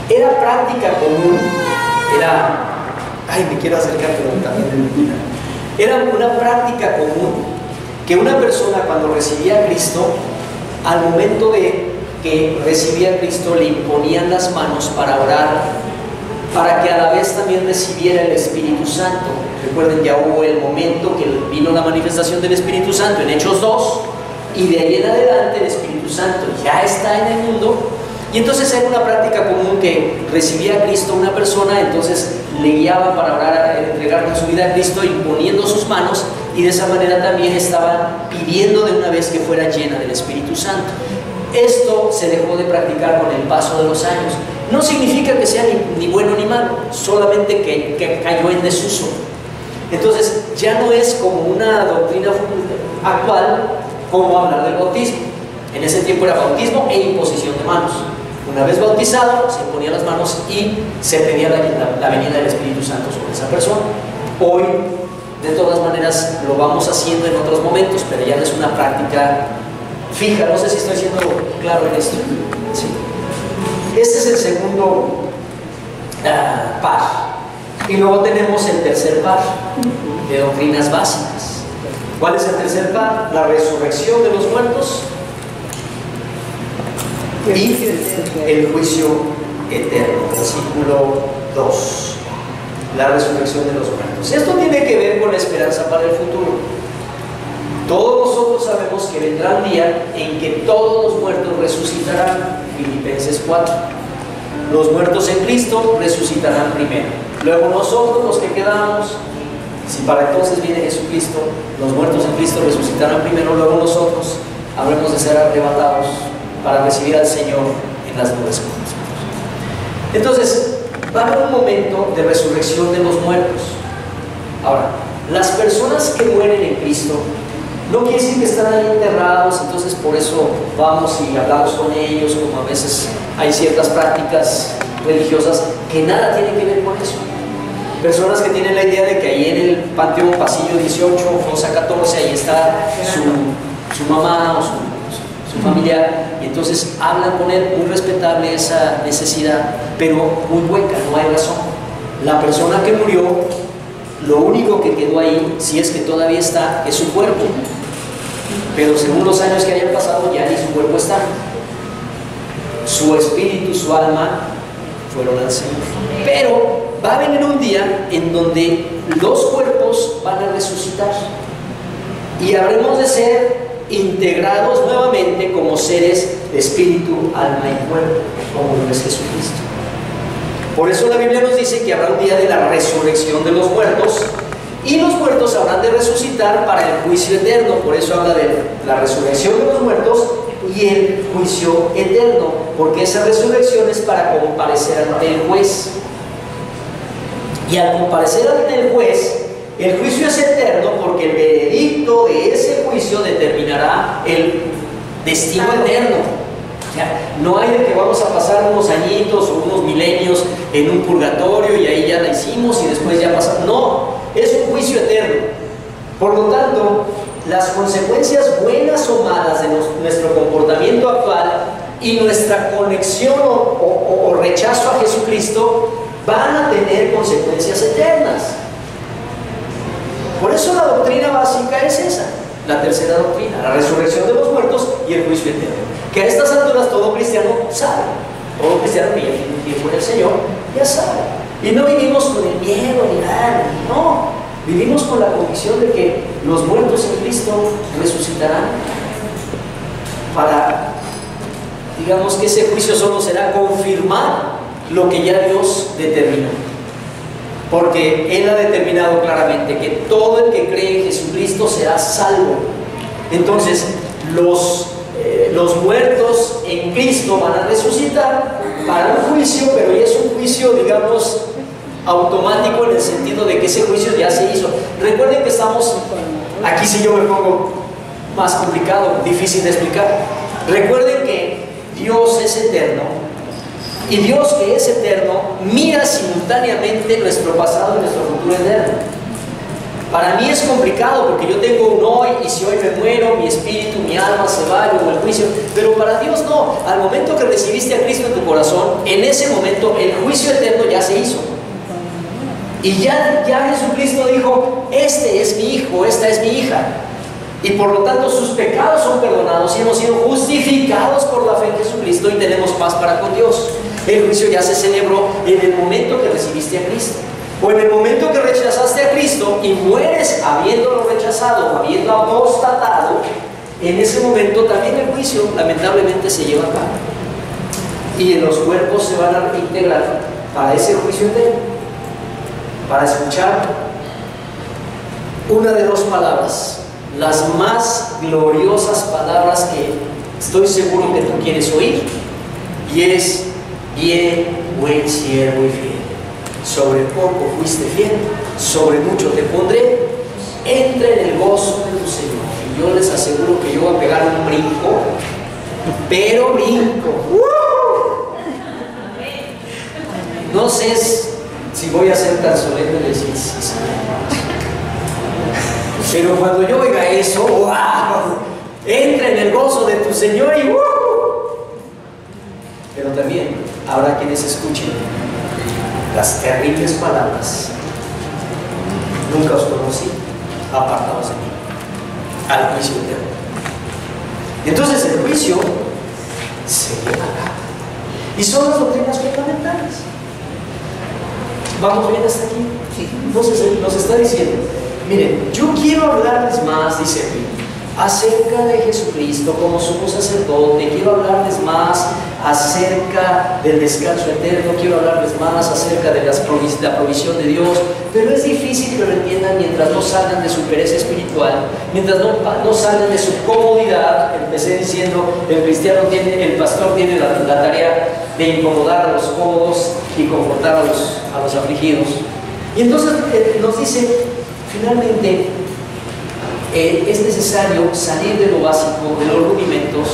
era práctica común, me quiero acercar, pero también era una práctica común que una persona cuando recibía a Cristo, al momento de que recibía a Cristo, le imponían las manos para orar, para que a la vez también recibiera el Espíritu Santo. Recuerden, ya hubo el momento que vino la manifestación del Espíritu Santo en Hechos 2, y de ahí en adelante el Espíritu Santo ya está en el mundo. Y entonces era una práctica común que recibía a Cristo una persona, entonces le guiaba para orar, entregar su vida a Cristo, imponiendo sus manos, y de esa manera también estaban pidiendo de una vez que fuera llena del Espíritu Santo. Esto se dejó de practicar con el paso de los años. No significa que sea ni bueno ni malo, solamente que cayó en desuso. Entonces ya no es como una doctrina actual como hablar del bautismo. En ese tiempo era bautismo e imposición de manos. Una vez bautizado, se imponía las manos y se pedía la venida del Espíritu Santo sobre esa persona. Hoy, de todas maneras, lo vamos haciendo en otros momentos, pero ya no es una práctica fija. No sé si estoy siendo claro en esto. ¿Sí? Este es el segundo par. Y luego tenemos el tercer par de doctrinas básicas. ¿Cuál es el tercer par? La resurrección de los muertos y el juicio eterno. Versículo 2. La resurrección de los muertos. Esto tiene que ver con la esperanza para el futuro. Todos nosotros sabemos que vendrá un día en que todos los muertos resucitarán. Filipenses 4. Los muertos en Cristo resucitarán primero. Luego nosotros, los que quedamos, si para entonces viene Jesucristo, los muertos en Cristo resucitarán primero. Luego nosotros habremos de ser arrebatados para recibir al Señor en las nubes con nosotros. Entonces, va a haber un momento de resurrección de los muertos. Ahora, las personas que mueren en Cristo, no quiere decir que están ahí enterrados, entonces por eso vamos y hablamos con ellos, como a veces hay ciertas prácticas religiosas que nada tienen que ver con eso. Personas que tienen la idea de que ahí en el Panteón Pasillo 18, fosa 14, ahí está su mamá o su familiar, y entonces hablan con él, muy respetable esa necesidad, pero muy hueca, no hay razón. La persona que murió, lo único que quedó ahí, si es que todavía está, es su cuerpo, pero según los años que hayan pasado, ya ni su cuerpo está. Su espíritu, su alma fueron al Señor. Pero va a venir un día en donde los cuerpos van a resucitar y habremos de ser integrados nuevamente como seres de espíritu, alma y cuerpo, como lo es Jesucristo. Por eso la Biblia nos dice que habrá un día de la resurrección de los muertos, y los muertos habrán de resucitar para el juicio eterno. Por eso habla de la resurrección de los muertos y el juicio eterno, porque esa resurrección es para comparecer ante el juez. Y al comparecer ante el juez, el juicio es eterno, porque el veredicto de ese juicio determinará el destino eterno. O sea, no hay de que vamos a pasar unos añitos o unos milenios en un purgatorio y ahí ya la hicimos y después ya pasamos. No, es un juicio eterno. Por lo tanto, las consecuencias buenas o malas de nuestro comportamiento actual y nuestra conexión o rechazo a Jesucristo van a tener consecuencias eternas. Por eso la doctrina básica es esa, la tercera doctrina, la resurrección de los muertos y el juicio eterno. Que a estas alturas todo cristiano sabe, todo cristiano que ya tiene un tiempo en el Señor, ya sabe. Y no vivimos con el miedo ni nada, no. Vivimos con la convicción de que los muertos en Cristo resucitarán para, digamos que ese juicio solo será confirmar lo que ya Dios determinó. porque Él ha determinado claramente que todo el que cree en Jesucristo será salvo. Entonces, los muertos en Cristo van a resucitar para un juicio, pero ya es un juicio, digamos, automático, en el sentido de que ese juicio ya se hizo. Recuerden que estamos, aquí si yo me pongo más complicado, difícil de explicar. Recuerden que Dios es eterno, y Dios, que es eterno, mira simultáneamente nuestro pasado y nuestro futuro eterno. Para mí es complicado porque yo tengo un hoy, y si hoy me muero, mi espíritu, mi alma se va, luego el juicio. Pero para Dios no. Al momento que recibiste a Cristo en tu corazón, en ese momento el juicio eterno ya se hizo. Y ya Jesucristo dijo: este es mi hijo, esta es mi hija. Y por lo tanto sus pecados son perdonados y hemos sido justificados por la fe en Jesucristo y tenemos paz para con Dios. El juicio ya se celebró en el momento que recibiste a Cristo. O en el momento que rechazaste a Cristo y mueres habiéndolo rechazado, habiendo apostatado, en ese momento también el juicio lamentablemente se lleva a cabo. Y los cuerpos se van a reintegrar para ese juicio eterno, para escuchar una de dos palabras, las más gloriosas palabras que estoy seguro que tú quieres oír, y es: bien, buen siervo y fiel. Sobre poco fuiste fiel, sobre mucho te pondré, entra en el gozo de tu Señor. Y yo les aseguro que yo voy a pegar un brinco, pero brinco. No sé si voy a ser tan solemne de decir sí, Señor. Pero cuando yo oiga eso, ¡wow! Entra en el gozo de tu Señor y ¡wow! Pero también habrá quienes escuchen las terribles palabras: nunca os conocí, apartados de mí, al juicio eterno. Y entonces el juicio se lleva a cabo. Y son las doctrinas fundamentales. ¿Vamos bien hasta aquí? Sí. Entonces nos está diciendo: miren, yo quiero hablarles más, dice aquí, acerca de Jesucristo como sumo sacerdote. Quiero hablarles más acerca del descanso eterno. Quiero hablarles más acerca de la provisión de Dios. Pero es difícil que lo entiendan mientras no salgan de su pereza espiritual, mientras no salgan de su comodidad. Empecé diciendo: el pastor tiene la tarea de incomodar a los cómodos y confortar a los afligidos. Y entonces nos dice: finalmente, es necesario salir de lo básico, de los rudimentos,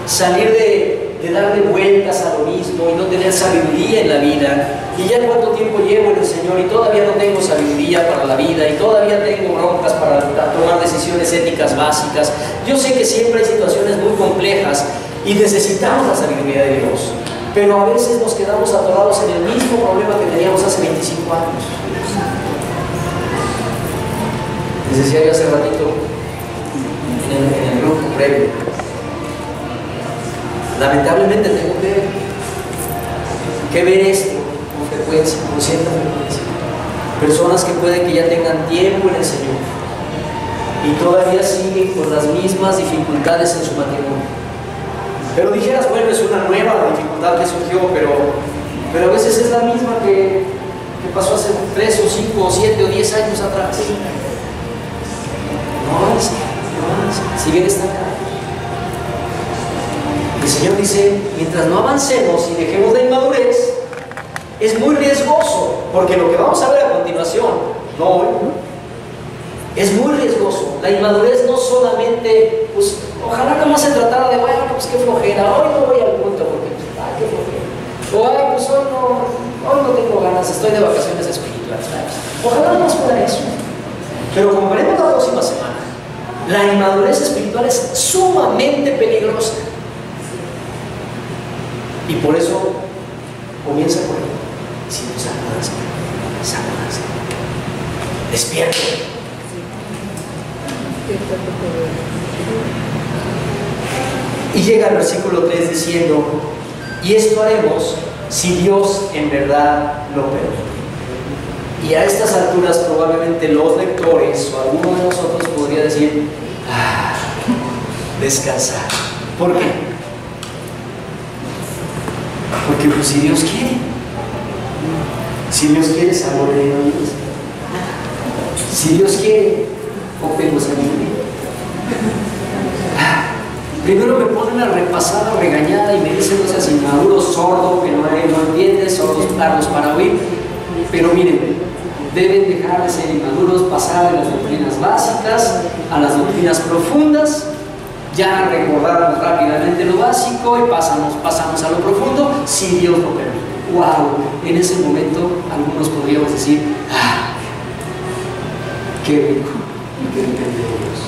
salir de darle vueltas a lo mismo y no tener sabiduría en la vida. Y ya cuánto tiempo llevo en el Señor y todavía no tengo sabiduría para la vida, y todavía tengo broncas para tomar decisiones éticas básicas. Yo sé que siempre hay situaciones muy complejas y necesitamos la sabiduría de Dios, pero a veces nos quedamos atorados en el mismo problema que teníamos hace 25 años. Les decía yo hace ratito en el grupo previo, lamentablemente tengo que ver esto con frecuencia, con cierta frecuencia. Personas que pueden que ya tengan tiempo en el Señor y todavía siguen con las mismas dificultades en su matrimonio. Pero dijeras: bueno, es una nueva dificultad que surgió, pero a veces es la misma que pasó hace 3 o 5 o 7 o 10 años atrás. No, siguen estancados. El Señor dice: mientras no avancemos y dejemos la inmadurez, es muy riesgoso, porque lo que vamos a ver a continuación, no hoy, es muy riesgoso. La inmadurez no solamente, pues, ojalá no más se tratara de: bueno, pues qué flojera, hoy no voy al culto porque, ay, qué flojera. O ay, pues hoy no tengo ganas, estoy de vacaciones espirituales. Ojalá no más fuera eso. Pero como veremos la próxima semana, la inmadurez espiritual es sumamente peligrosa. Y por eso comienza por ahí, diciendo: sacudanse, despierta. Y llega al versículo 3 diciendo: y esto haremos si Dios en verdad lo permite. Y a estas alturas probablemente los lectores o alguno de nosotros podría decir: descansar. ¿Por qué? Porque pues, si Dios quiere, Si Dios quiere, salvo de la iglesia. Si Dios quiere, opemos a mí. Primero me ponen a repasar la regañada y me dicen, no seas inmaduro, sordo, que no entiendes, sordos tardos para oír. Pero miren, deben dejar de ser inmaduros, pasar de las doctrinas básicas a las doctrinas profundas. Ya recordamos rápidamente lo básico y pasamos a lo profundo, si Dios lo permite. ¡Wow! En ese momento algunos podríamos decir, ¡ah! ¡Qué rico! ¡Qué depende de Dios!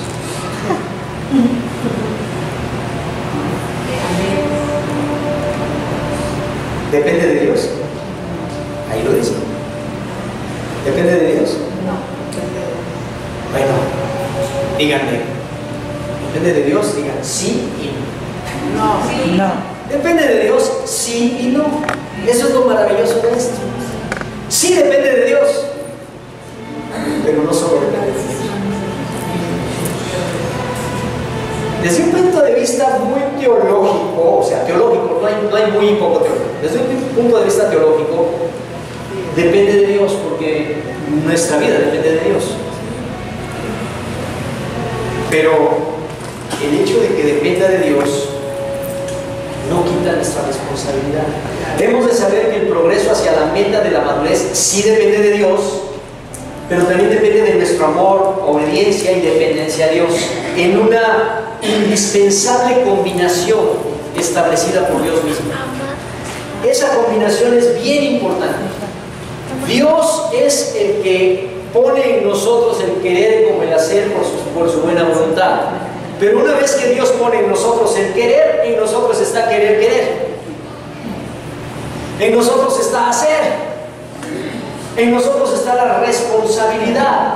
¿Depende de Dios? Ahí lo dice. ¿Depende de Dios? No. Bueno, díganme. ¿Depende de Dios? Digan sí y no. No. Sí. No. Depende de Dios, sí y no. Eso es lo maravilloso de esto. Sí depende de Dios, pero no solo depende de Dios. Desde un punto de vista muy teológico, o sea, teológico, no hay muy poco teológico. Desde un punto de vista teológico, depende de Dios, porque nuestra vida depende de Dios. Pero el hecho de que dependa de Dios no quita nuestra responsabilidad. Hemos de saber que el progreso hacia la meta de la madurez sí depende de Dios, pero también depende de nuestro amor, obediencia y dependencia a Dios, en una indispensable combinación establecida por Dios mismo. Esa combinación es bien importante. Dios es el que pone en nosotros el querer como el hacer por su buena voluntad. Pero una vez que Dios pone en nosotros el querer, en nosotros está querer. En nosotros está hacer. En nosotros está la responsabilidad.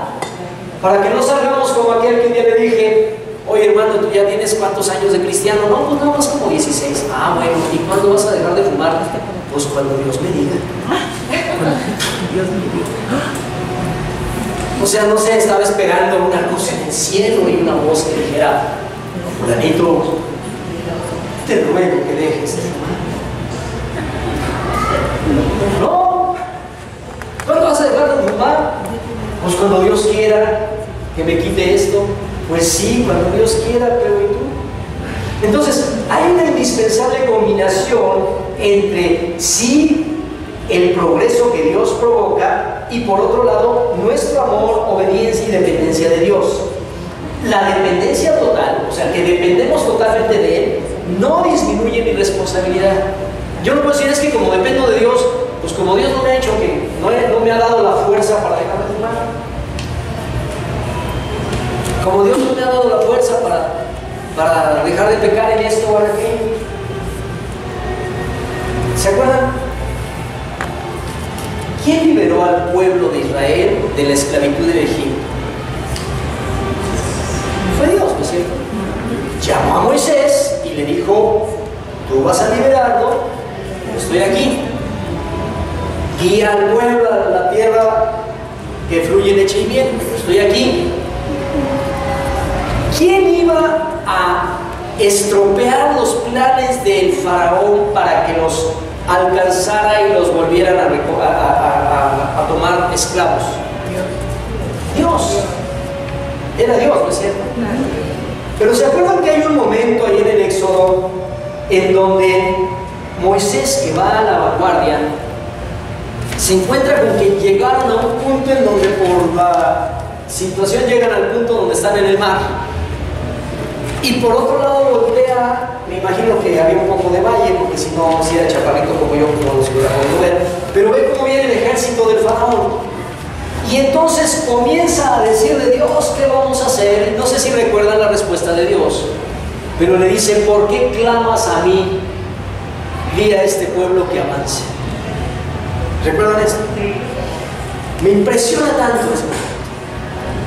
Para que no salgamos como aquel que un día le dije, oye hermano, ¿tú ya tienes cuántos años de cristiano? No, pues nada más como 16. Ah, bueno, ¿y cuándo vas a dejar de fumar? Pues cuando Dios me diga. Dios me diga. O sea, no sé, estaba esperando una luz en el cielo y una voz que dijera, fulanito, te ruego que dejes de fumar. No. ¿Cuándo vas a dejar de fumar? Pues cuando Dios quiera que me quite esto. Pues sí, cuando Dios quiera, pero ¿y tú? Entonces, hay una indispensable combinación entre sí el progreso que Dios provoca y por otro lado nuestro amor, obediencia y dependencia de Dios. La dependencia total, o sea que dependemos totalmente de Él, no disminuye mi responsabilidad. Yo no puedo decir es que como dependo de Dios, pues como Dios no me ha hecho que no me ha dado la fuerza para dejar de fumar, como Dios no me ha dado la fuerza para dejar de pecar en esto o en aquello. ¿Se acuerdan? ¿Quién liberó al pueblo de Israel de la esclavitud de Egipto? Fue Dios, ¿no es cierto? Llamó a Moisés y le dijo, tú vas a liberarlo, estoy aquí. Guía al pueblo a la tierra que fluye leche y miel, estoy aquí. ¿Quién iba a estropear los planes del faraón para que los alcanzara y los volvieran a tomar esclavos? Dios. Era Dios, ¿no es cierto? Pero ¿se acuerdan que hay un momento ahí en el Éxodo en donde Moisés, que va a la vanguardia, se encuentra con que llegaron a un punto en donde por la situación llegan al punto donde están en el mar? Y por otro lado voltea, me imagino que había un poco de valle, porque si no, si era chaparrito como yo, no los hubiera podido ver, pero ve cómo viene el ejército del faraón. Y entonces comienza a decir de Dios, ¿qué vamos a hacer? No sé si recuerdan la respuesta de Dios, pero le dice, ¿por qué clamas a mí? Di a este pueblo que avance. ¿Recuerdan esto? Me impresiona tanto esto.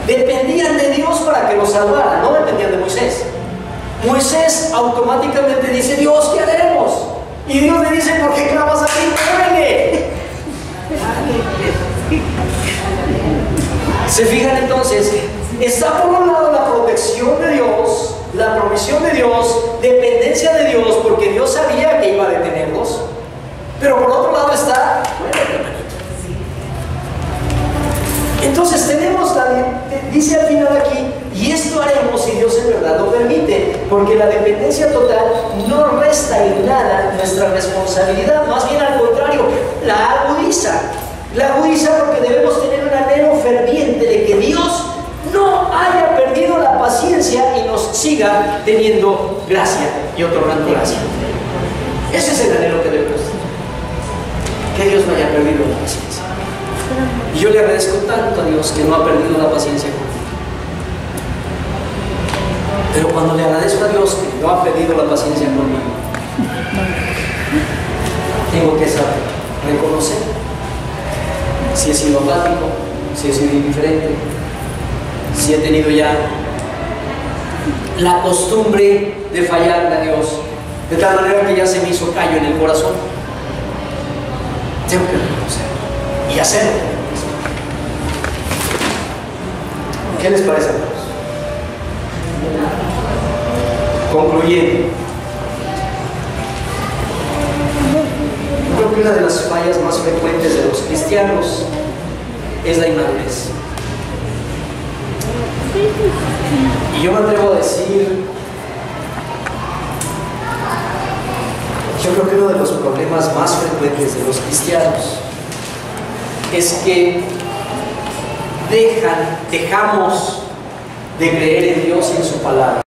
Dependían de Dios para que los salvara, no dependían de Moisés. Moisés automáticamente dice, Dios, ¿qué haremos? Y Dios le dice, ¿por qué clamas a mí? ¡Muévele! ¿Se fijan entonces? Está por un lado la protección de Dios, la provisión de Dios, dependencia de Dios, porque Dios sabía que iba a detenerlos. Pero por otro lado está, bueno, hermanito, Porque la dependencia total no resta en nada nuestra responsabilidad, más bien al contrario, la agudiza. La agudiza porque debemos tener un anhelo ferviente de que Dios no haya perdido la paciencia y nos siga teniendo gracia y otorgando gracia. Ese es el anhelo que debemos tener. Que Dios no haya perdido la paciencia. Y yo le agradezco tanto a Dios que no ha perdido la paciencia conmigo. Pero cuando le agradezco a Dios que no ha perdido la paciencia conmigo, tengo que saber reconocer si he sido apático, si he sido indiferente, si he tenido ya la costumbre de fallarle a Dios, de tal manera que ya se me hizo callo en el corazón. Tengo que reconocer y hacerlo. ¿Qué les parece, hermanos? Concluyendo, creo que una de las fallas más frecuentes de los cristianos es la inmadurez. Y yo me atrevo a decir, yo creo que uno de los problemas más frecuentes de los cristianos es que dejamos de creer en Dios y en su palabra.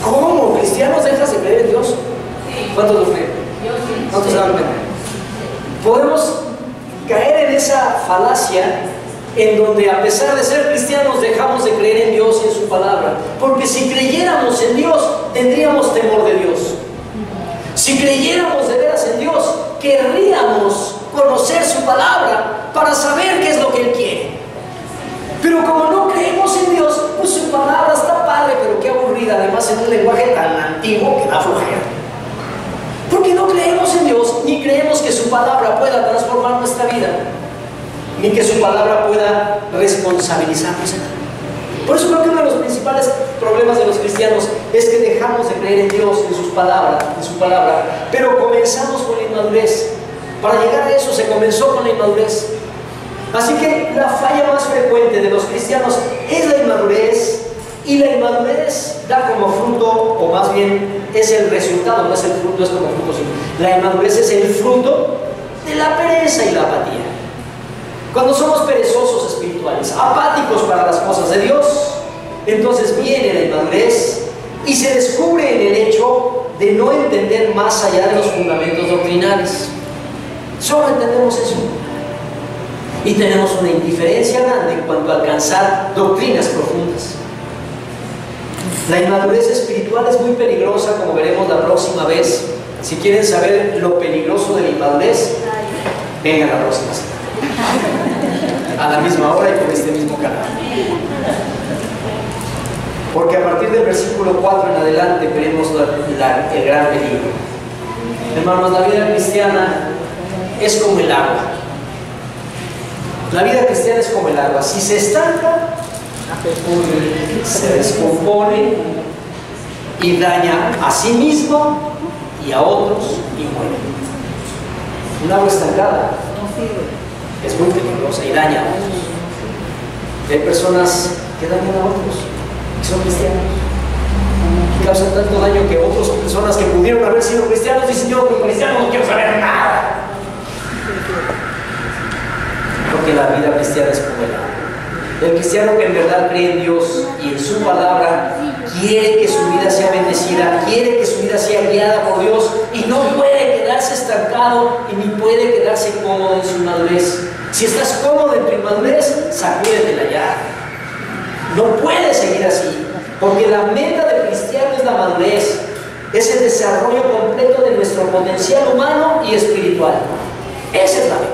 ¿Cómo? ¿Cristianos dejas de creer en Dios? ¿Cuántos lo creen? ¿Cuántos se dan cuenta? Podemos caer en esa falacia en donde a pesar de ser cristianos dejamos de creer en Dios y en su palabra. Porque si creyéramos en Dios, tendríamos temor de Dios. Si creyéramos de veras en Dios, querríamos conocer su palabra para saber qué es lo que Él quiere. Pero como no creemos en Dios, pues su palabra está padre, pero qué aburrida, además en un lenguaje tan antiguo que da flojera. Porque no creemos en Dios, ni creemos que su palabra pueda transformar nuestra vida, ni que su palabra pueda responsabilizarnos en algo. Por eso creo que uno de los principales problemas de los cristianos es que dejamos de creer en Dios, en su palabra, pero comenzamos con la inmadurez. Para llegar a eso se comenzó con la inmadurez. Así que la falla más frecuente de los cristianos es la inmadurez, y la inmadurez da como fruto, o más bien es el resultado, no es el fruto, es como fruto, sino la inmadurez es el fruto de la pereza y la apatía. Cuando somos perezosos espirituales, apáticos para las cosas de Dios, entonces viene la inmadurez y se descubre en el hecho de no entender más allá de los fundamentos doctrinales. Solo entendemos eso. Y tenemos una indiferencia grande en cuanto a alcanzar doctrinas profundas. La inmadurez espiritual es muy peligrosa, como veremos la próxima vez. Si quieren saber lo peligroso de la inmadurez, vengan la próxima semana, a la misma hora y por este mismo canal. Porque a partir del versículo 4 en adelante veremos el gran peligro. Hermanos, la vida cristiana es como el agua. La vida cristiana es como el agua. Si se estanca, se descompone y daña a sí mismo y a otros y muere. Un agua estancada es muy peligrosa y daña a otros. Hay personas que dañan a otros, que son cristianos, que causan tanto daño que otras personas que pudieron haber sido cristianos dicen: yo como cristiano no quiero saber nada. Porque la vida cristiana es como el agua. El cristiano que en verdad cree en Dios y en su palabra quiere que su vida sea bendecida, quiere que su vida sea guiada por Dios, y no puede quedarse estancado y ni puede quedarse cómodo en su inmadurez. Si estás cómodo en tu inmadurez, sacúdetela ya. No puedes seguir así, porque la meta del cristiano es la madurez, es el desarrollo completo de nuestro potencial humano y espiritual. Esa es la meta.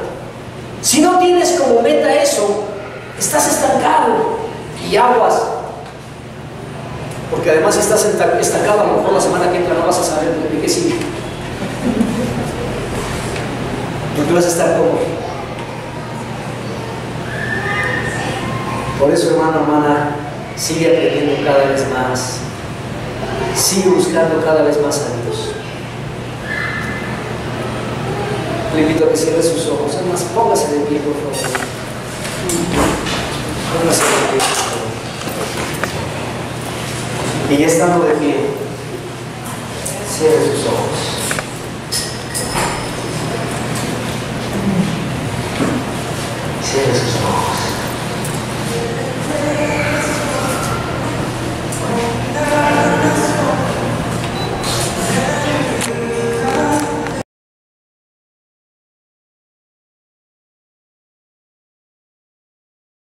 Si no tienes como meta eso, estás estancado y aguas. Porque además estás estancado, a lo mejor la semana que entra no vas a saber de qué sigue. Porque vas a estar cómodo. Por eso, hermano, hermana, sigue aprendiendo cada vez más. Sigue buscando cada vez más a Dios. Le invito a que cierre sus ojos. Además, póngase de pie, por favor. Póngase de pie, por favor. Y ya estando de pie, cierre sus ojos.